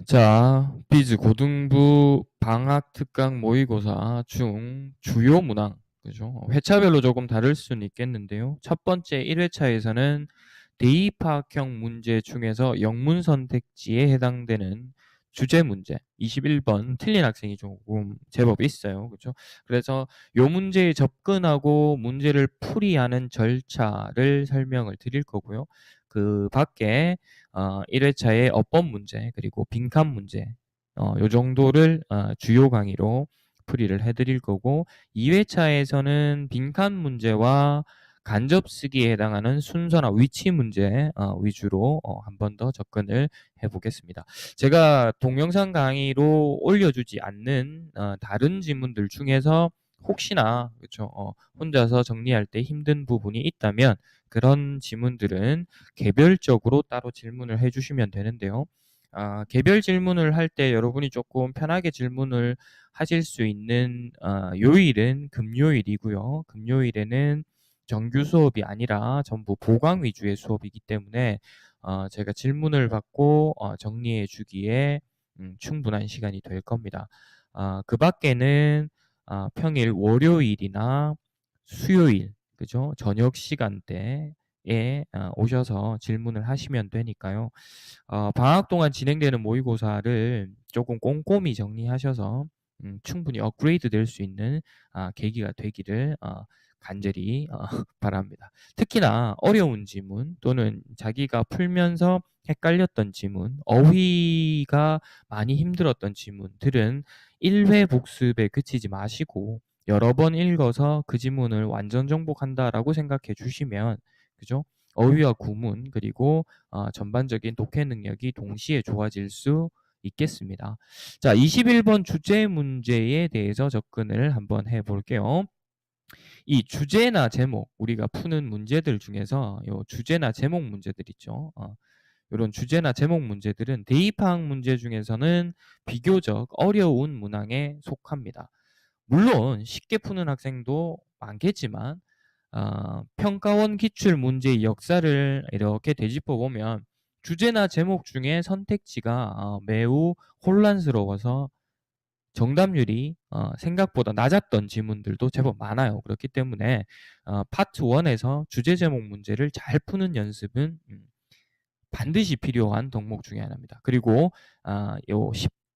자, 비즈 고등부 방학 특강 모의고사 중 주요 문항, 그죠? 회차별로 조금 다를 수는 있겠는데요. 첫 번째 1회차에서는 대입학형 문제 중에서 영문 선택지에 해당되는 주제 문제 21번 틀린 학생이 조금 제법 있어요. 그죠? 그래서 요 문제에 접근하고 문제를 풀이하는 절차를 설명을 드릴 거고요. 그 밖에 1회차의 어법 문제 그리고 빈칸 문제 요 정도를 주요 강의로 풀이를 해드릴 거고 2회차에서는 빈칸 문제와 간접 쓰기에 해당하는 순서나 위치 문제 위주로 한 번 더 접근을 해보겠습니다. 제가 동영상 강의로 올려주지 않는 다른 지문들 중에서 혹시나 그렇죠 혼자서 정리할 때 힘든 부분이 있다면 그런 지문들은 개별적으로 따로 질문을 해주시면 되는데요. 개별 질문을 할 때 여러분이 조금 편하게 질문을 하실 수 있는 요일은 금요일이고요. 금요일에는 정규 수업이 아니라 전부 보강 위주의 수업이기 때문에 제가 질문을 받고 정리해 주기에 충분한 시간이 될 겁니다. 그 밖에는 평일 월요일이나 수요일, 그죠? 저녁 시간대에 오셔서 질문을 하시면 되니까요. 방학 동안 진행되는 모의고사를 조금 꼼꼼히 정리하셔서 충분히 업그레이드 될 수 있는 계기가 되기를 간절히 바랍니다. 특히나 어려운 지문 또는 자기가 풀면서 헷갈렸던 지문, 어휘가 많이 힘들었던 지문들은 1회 복습에 그치지 마시고 여러 번 읽어서 그 지문을 완전 정복한다라고 생각해 주시면 그죠? 어휘와 구문 그리고 전반적인 독해 능력이 동시에 좋아질 수 있겠습니다. 자, 21번 주제 문제에 대해서 접근을 한번 해볼게요. 이 주제나 제목, 우리가 푸는 문제들 중에서 요 주제나 제목 문제들 있죠. 이런 주제나 제목 문제들은 대입학 문제 중에서는 비교적 어려운 문항에 속합니다. 물론 쉽게 푸는 학생도 많겠지만 평가원 기출 문제의 역사를 이렇게 되짚어 보면 주제나 제목 중에 선택지가 매우 혼란스러워서 정답률이 생각보다 낮았던 지문들도 제법 많아요. 그렇기 때문에 파트 1에서 주제 제목 문제를 잘 푸는 연습은 반드시 필요한 덕목 중에 하나입니다. 그리고 요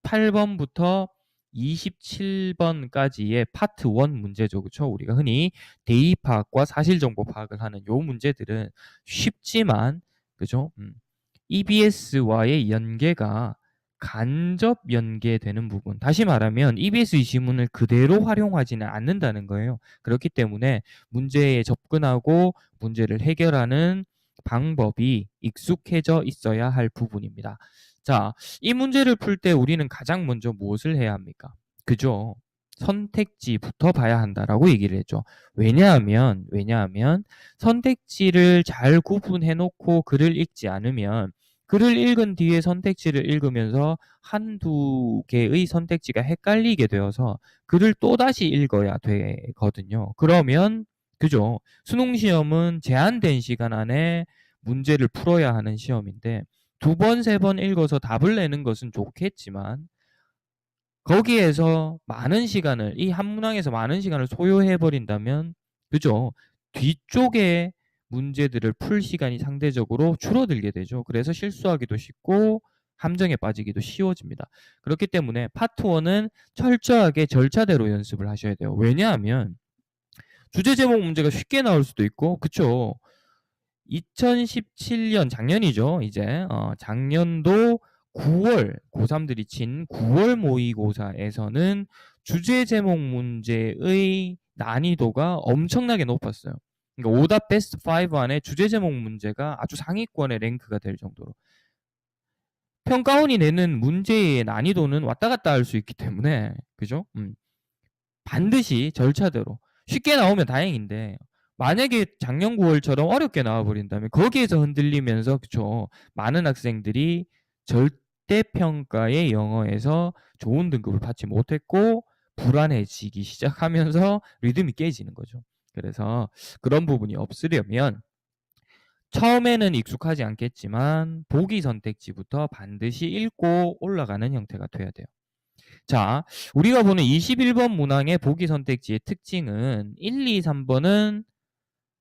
18번부터 27번까지의 파트 1 문제죠. 그렇죠? 우리가 흔히 대입 파악과 사실 정보 파악을 하는 요 문제들은 쉽지만 그죠? EBS와의 연계가 간접 연계되는 부분. 다시 말하면 EBS 지문을 그대로 활용하지는 않는다는 거예요. 그렇기 때문에 문제에 접근하고 문제를 해결하는 방법이 익숙해져 있어야 할 부분입니다. 자, 이 문제를 풀 때 우리는 가장 먼저 무엇을 해야 합니까? 그죠? 선택지부터 봐야 한다라고 얘기를 했죠. 왜냐하면 선택지를 잘 구분해 놓고 글을 읽지 않으면 글을 읽은 뒤에 선택지를 읽으면서 한두 개의 선택지가 헷갈리게 되어서 글을 또다시 읽어야 되거든요. 그러면 그죠? 수능 시험은 제한된 시간 안에 문제를 풀어야 하는 시험인데 두 번, 세 번 읽어서 답을 내는 것은 좋겠지만 거기에서 많은 시간을 이 한 문항에서 많은 시간을 소요해 버린다면 그죠? 뒤쪽에 문제들을 풀 시간이 상대적으로 줄어들게 되죠. 그래서 실수하기도 쉽고 함정에 빠지기도 쉬워집니다. 그렇기 때문에 파트 1은 철저하게 절차대로 연습을 하셔야 돼요. 왜냐하면 주제 제목 문제가 쉽게 나올 수도 있고 그쵸? 2017년 작년이죠. 이제 작년도 9월 고3들이 친 9월 모의고사에서는 주제 제목 문제의 난이도가 엄청나게 높았어요. 그러니까 오답 베스트 5 안에 주제 제목 문제가 아주 상위권에 랭크가 될 정도로 평가원이 내는 문제의 난이도는 왔다 갔다 할 수 있기 때문에 그죠? 반드시 절차대로 쉽게 나오면 다행인데 만약에 작년 9월처럼 어렵게 나와버린다면 거기에서 흔들리면서 그쵸 많은 학생들이 절대평가의 영어에서 좋은 등급을 받지 못했고 불안해지기 시작하면서 리듬이 깨지는 거죠. 그래서 그런 부분이 없으려면 처음에는 익숙하지 않겠지만 보기 선택지부터 반드시 읽고 올라가는 형태가 돼야 돼요. 자, 우리가 보는 21번 문항의 보기 선택지의 특징은 1, 2, 3번은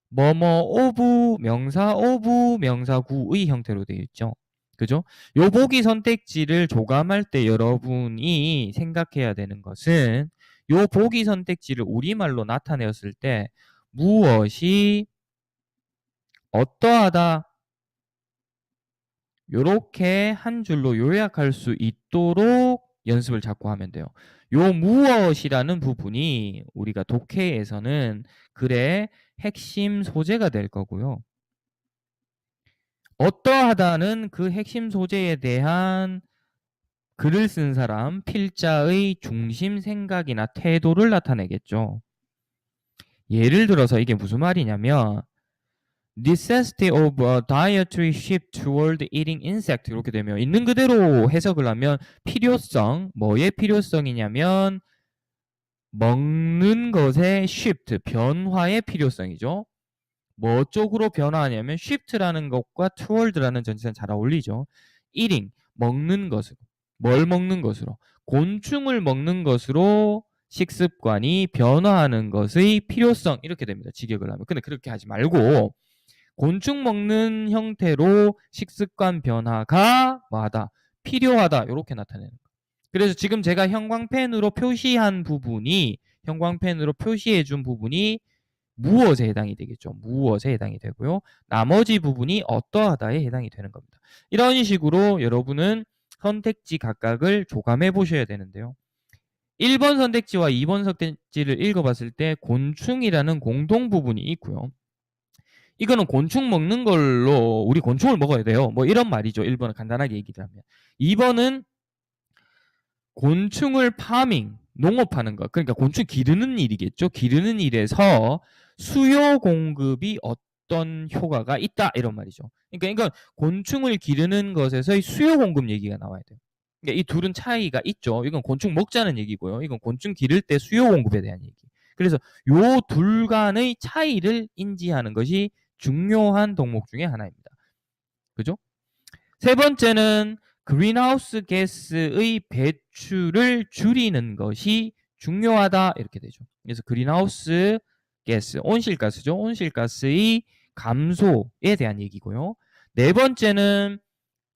뭐뭐 오브 명사 오브 명사구의 형태로 되어 있죠. 그죠? 요 보기 선택지를 조감할 때 여러분이 생각해야 되는 것은 요 보기 선택지를 우리말로 나타내었을 때 무엇이 어떠하다 요렇게 한 줄로 요약할 수 있도록 연습을 자꾸 하면 돼요. 요 무엇이라는 부분이 우리가 독해에서는 글의 핵심 소재가 될 거고요. 어떠하다는 그 핵심 소재에 대한 글을 쓴 사람, 필자의 중심 생각이나 태도를 나타내겠죠. 예를 들어서 이게 무슨 말이냐면 necessity of a dietary shift toward eating insect 이렇게 되면 있는 그대로 해석을 하면 필요성, 뭐의 필요성이냐면 먹는 것의 shift, 변화의 필요성이죠. 뭐 쪽으로 변화하냐면 shift라는 것과 toward라는 전치사는 잘 어울리죠. eating, 먹는 것으로. 뭘 먹는 것으로? 곤충을 먹는 것으로 식습관이 변화하는 것의 필요성 이렇게 됩니다. 직역을 하면. 근데 그렇게 하지 말고 곤충 먹는 형태로 식습관 변화가 뭐하다? 필요하다. 이렇게 나타내는 거예요. 그래서 지금 제가 형광펜으로 표시한 부분이 형광펜으로 표시해 준 부분이 무엇에 해당이 되겠죠. 무엇에 해당이 되고요. 나머지 부분이 어떠하다에 해당이 되는 겁니다. 이런 식으로 여러분은 선택지 각각을 조감해 보셔야 되는데요. 1번 선택지와 2번 선택지를 읽어봤을 때 곤충이라는 공동 부분이 있고요. 이거는 곤충 먹는 걸로 우리 곤충을 먹어야 돼요. 뭐 이런 말이죠. 1번은 간단하게 얘기를 하면. 2번은 곤충을 파밍, 농업하는 것. 그러니까 곤충 기르는 일이겠죠. 기르는 일에서 수요 공급이 어떤 효과가 있다 이런 말이죠. 그러니까 이건 곤충을 기르는 것에서의 수요 공급 얘기가 나와야 돼요. 그러니까 이 둘은 차이가 있죠. 이건 곤충 먹자는 얘기고요. 이건 곤충 기를 때 수요 공급에 대한 얘기. 그래서 요 둘 간의 차이를 인지하는 것이 중요한 덕목 중에 하나입니다. 그죠? 세 번째는 그린하우스 가스의 배출을 줄이는 것이 중요하다 이렇게 되죠. 그래서 그린하우스 가스, 온실가스죠. 온실가스의 감소에 대한 얘기고요. 네 번째는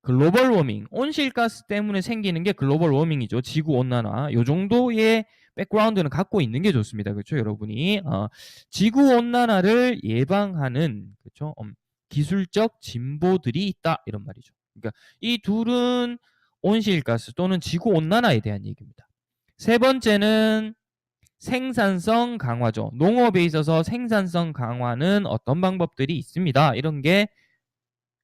글로벌 워밍, 온실가스 때문에 생기는 게 글로벌 워밍이죠. 지구 온난화. 요 정도의 백그라운드는 갖고 있는 게 좋습니다. 그렇죠, 여러분이? 지구 온난화를 예방하는 그렇죠? 기술적 진보들이 있다 이런 말이죠. 그러니까 이 둘은 온실가스 또는 지구 온난화에 대한 얘기입니다. 세 번째는 생산성 강화죠. 농업에 있어서 생산성 강화는 어떤 방법들이 있습니다. 이런 게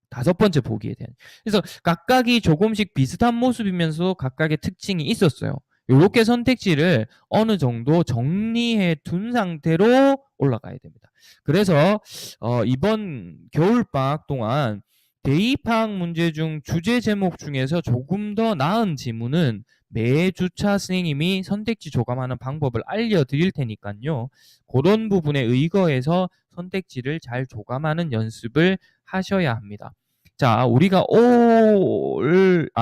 다섯 번째 보기에 대한. 그래서 각각이 조금씩 비슷한 모습이면서 각각의 특징이 있었어요. 이렇게 선택지를 어느 정도 정리해 둔 상태로 올라가야 됩니다. 그래서 이번 겨울방학 동안 대입학 문제 중 주제 제목 중에서 조금 더 나은 지문은 매주차 선생님이 선택지 조감하는 방법을 알려드릴 테니까요. 그런 부분에 의거해서 선택지를 잘 조감하는 연습을 하셔야 합니다. 자, 우리가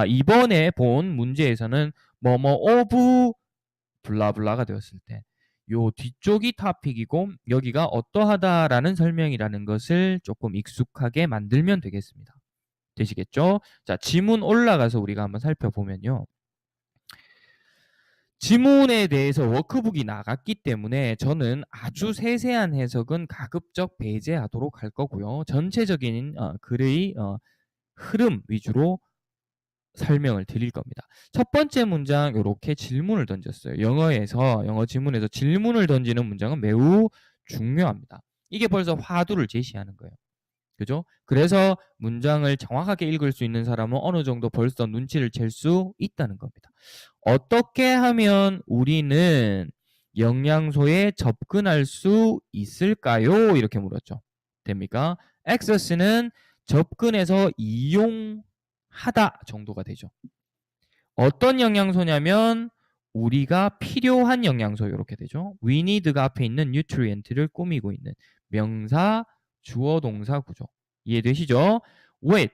이번에 본 문제에서는 뭐뭐 오브 블라블라가 되었을 때 요 뒤쪽이 토픽이고 여기가 어떠하다라는 설명이라는 것을 조금 익숙하게 만들면 되겠습니다. 되시겠죠? 자, 지문 올라가서 우리가 한번 살펴보면요. 지문에 대해서 워크북이 나갔기 때문에 저는 아주 세세한 해석은 가급적 배제하도록 할 거고요. 전체적인 글의 흐름 위주로 설명을 드릴 겁니다. 첫 번째 문장 이렇게 질문을 던졌어요. 영어 지문에서 질문을 던지는 문장은 매우 중요합니다. 이게 벌써 화두를 제시하는 거예요. 그죠? 그래서 문장을 정확하게 읽을 수 있는 사람은 어느 정도 벌써 눈치를 챌 수 있다는 겁니다. 어떻게 하면 우리는 영양소에 접근할 수 있을까요? 이렇게 물었죠. 됩니까? access는 접근해서 이용하다 정도가 되죠. 어떤 영양소냐면 우리가 필요한 영양소 이렇게 되죠. we need가 앞에 있는 nutrient를 꾸미고 있는 명사, 주어, 동사 구조. 이해되시죠? with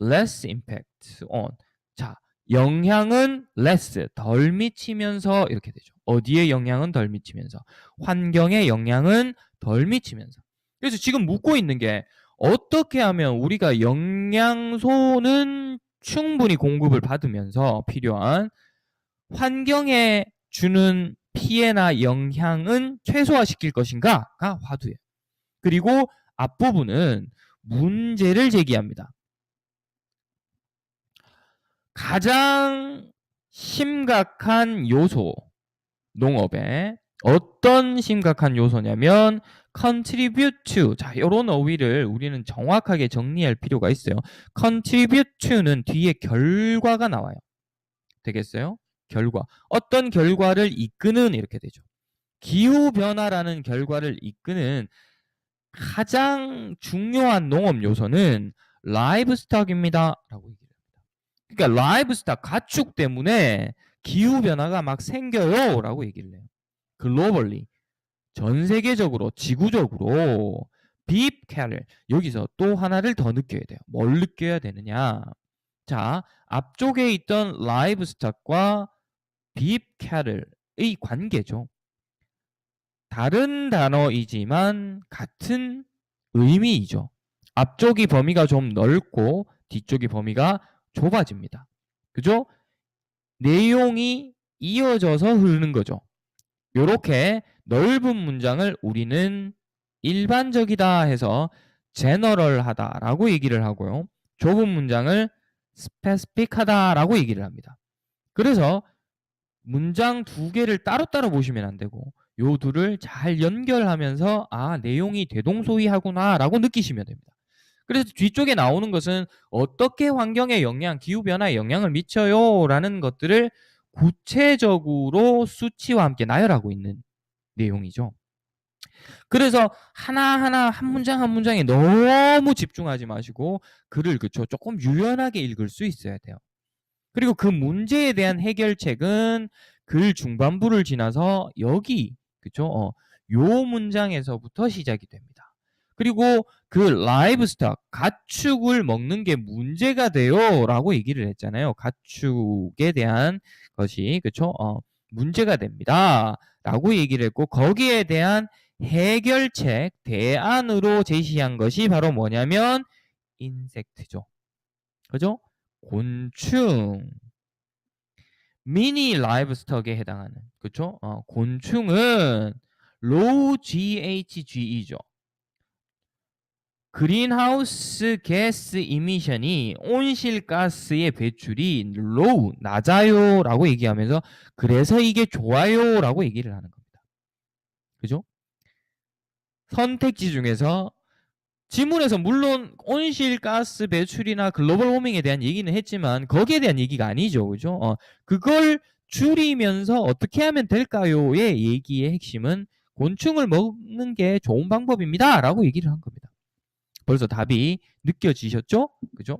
less impact on. 자, 영향은 less, 덜 미치면서 이렇게 되죠. 어디에 영향은 덜 미치면서? 환경에 영향은 덜 미치면서. 그래서 지금 묻고 있는 게 어떻게 하면 우리가 영양소는 충분히 공급을 받으면서 필요한 환경에 주는 피해나 영향은 최소화시킬 것인가가 화두예요. 그리고 앞부분은 문제를 제기합니다. 가장 심각한 요소, 농업에 어떤 심각한 요소냐면 contribute to. 자, 이런 어휘를 우리는 정확하게 정리할 필요가 있어요. contribute to는 뒤에 결과가 나와요. 되겠어요? 결과. 어떤 결과를 이끄는 이렇게 되죠. 기후변화라는 결과를 이끄는 가장 중요한 농업 요소는 라이브스톡입니다. 라고 얘기를 합니다. 그러니까 라이브스톡, 가축 때문에 기후변화가 막 생겨요. 라고 얘기를 해요. 글로벌리. 전 세계적으로, 지구적으로 빕 캐럴. 여기서 또 하나를 더 느껴야 돼요. 뭘 느껴야 되느냐. 자, 앞쪽에 있던 라이브스톡과 빕 캐럴의 관계죠. 다른 단어이지만 같은 의미이죠. 앞쪽이 범위가 좀 넓고 뒤쪽이 범위가 좁아집니다. 그죠? 내용이 이어져서 흐르는 거죠. 이렇게 넓은 문장을 우리는 일반적이다 해서 제너럴하다라고 얘기를 하고요. 좁은 문장을 스페시픽하다라고 얘기를 합니다. 그래서 문장 두 개를 따로따로 보시면 안 되고 요 둘을 잘 연결하면서 아, 내용이 대동소이하구나라고 느끼시면 됩니다. 그래서 뒤쪽에 나오는 것은 어떻게 환경에 영향, 기후변화에 영향을 미쳐요 라는 것들을 구체적으로 수치와 함께 나열하고 있는 내용이죠. 그래서 하나하나 한 문장 한 문장에 너무 집중하지 마시고 글을 그쵸 조금 유연하게 읽을 수 있어야 돼요. 그리고 그 문제에 대한 해결책은 글 중반부를 지나서 여기 그쵸? 요 문장에서부터 시작이 됩니다. 그리고 그 라이브스톡, 가축을 먹는 게 문제가 돼요라고 얘기를 했잖아요. 가축에 대한 것이 그쵸? 문제가 됩니다라고 얘기를 했고 거기에 대한 해결책, 대안으로 제시한 것이 바로 뭐냐면 인섹트죠. 그죠? 곤충. 미니 라이브스톡에 해당하는 그쵸? 곤충은 low GHG이죠. 그린하우스 가스 이미션이 온실가스의 배출이 low 낮아요라고 얘기하면서 그래서 이게 좋아요라고 얘기를 하는 겁니다. 그죠? 선택지 중에서 지문에서 물론 온실가스 배출이나 글로벌 워밍에 대한 얘기는 했지만 거기에 대한 얘기가 아니죠. 그죠? 그걸 줄이면서 어떻게 하면 될까요?의 얘기의 핵심은 곤충을 먹는 게 좋은 방법입니다. 라고 얘기를 한 겁니다. 벌써 답이 느껴지셨죠? 그죠?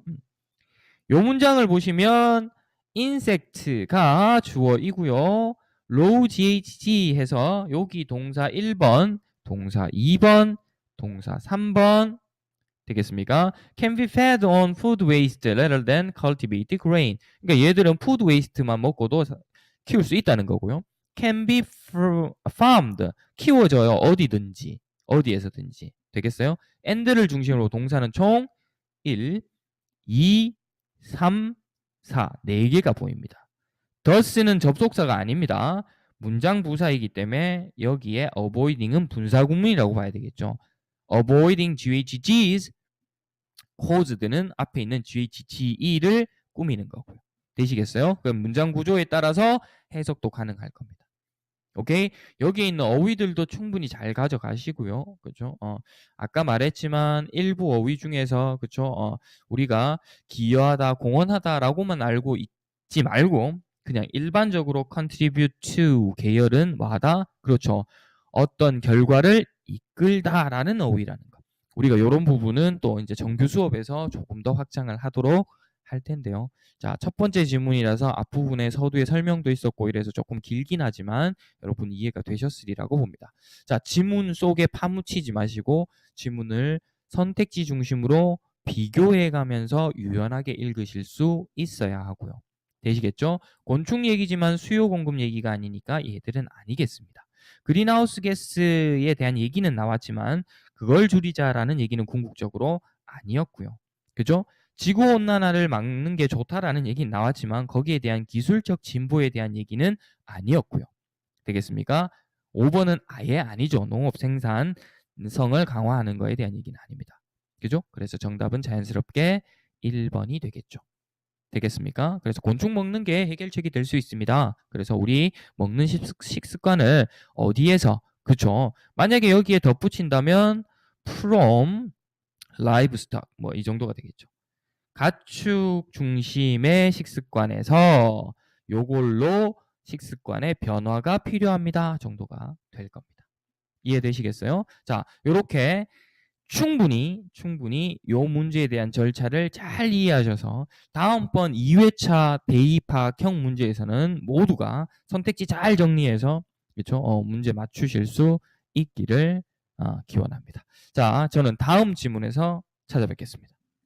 요 문장을 보시면 insect가 주어이고요. low GHG 해서 여기 동사 1번, 동사 2번, 동사 3번 되겠습니까? Can be fed on food waste rather than cultivated grain. 그러니까 얘들은 food waste만 먹고도 키울 수 있다는 거고요. Can be farmed. 키워져요. 어디든지. 어디에서든지. 되겠어요? and를 중심으로 동사는 총 1, 2, 3, 4. 4개가 보입니다. thus는 접속사가 아닙니다. 문장 부사이기 때문에 여기에 avoiding은 분사구문이라고 봐야 되겠죠. avoiding GHGs caused는 앞에 있는 GHGE를 꾸미는 거고요. 되시겠어요? 그럼 문장 구조에 따라서 해석도 가능할 겁니다. 오케이? 여기에 있는 어휘들도 충분히 잘 가져가시고요. 그죠? 아까 말했지만 일부 어휘 중에서 그죠? 우리가 기여하다, 공헌하다라고만 알고 있지 말고 그냥 일반적으로 contribute to 계열은 와다, 그렇죠. 어떤 결과를 이끌다라는 어휘라는 거. 우리가 이런 부분은 또 이제 정규 수업에서 조금 더 확장을 하도록 할 텐데요. 자, 첫 번째 질문이라서 앞부분에 서두에 설명도 있었고 이래서 조금 길긴 하지만 여러분 이해가 되셨으리라고 봅니다. 자, 지문 속에 파묻히지 마시고 지문을 선택지 중심으로 비교해 가면서 유연하게 읽으실 수 있어야 하고요. 되시겠죠? 곤충 얘기지만 수요 공급 얘기가 아니니까 얘들은 아니겠습니다. 그린하우스 가스에 대한 얘기는 나왔지만 그걸 줄이자라는 얘기는 궁극적으로 아니었고요. 그죠? 지구 온난화를 막는 게 좋다라는 얘기는 나왔지만 거기에 대한 기술적 진보에 대한 얘기는 아니었고요. 되겠습니까? 5번은 아예 아니죠. 농업 생산성을 강화하는 거에 대한 얘기는 아닙니다. 그죠? 그래서 정답은 자연스럽게 1번이 되겠죠. 되겠습니까? 그래서 곤충 먹는 게 해결책이 될 수 있습니다. 그래서 우리 먹는 식습관을 어디에서, 그쵸? 만약에 여기에 덧붙인다면 from livestock 뭐 이 정도가 되겠죠. 가축 중심의 식습관에서 요걸로 식습관의 변화가 필요합니다 정도가 될 겁니다. 이해되시겠어요? 자, 요렇게 충분히 요 문제에 대한 절차를 잘 이해하셔서 다음번 2회차 대입학형 문제에서는 모두가 선택지 잘 정리해서 그렇죠? 문제 맞추실 수 있기를 기원합니다. 자, 저는 다음 지문에서 찾아뵙겠습니다.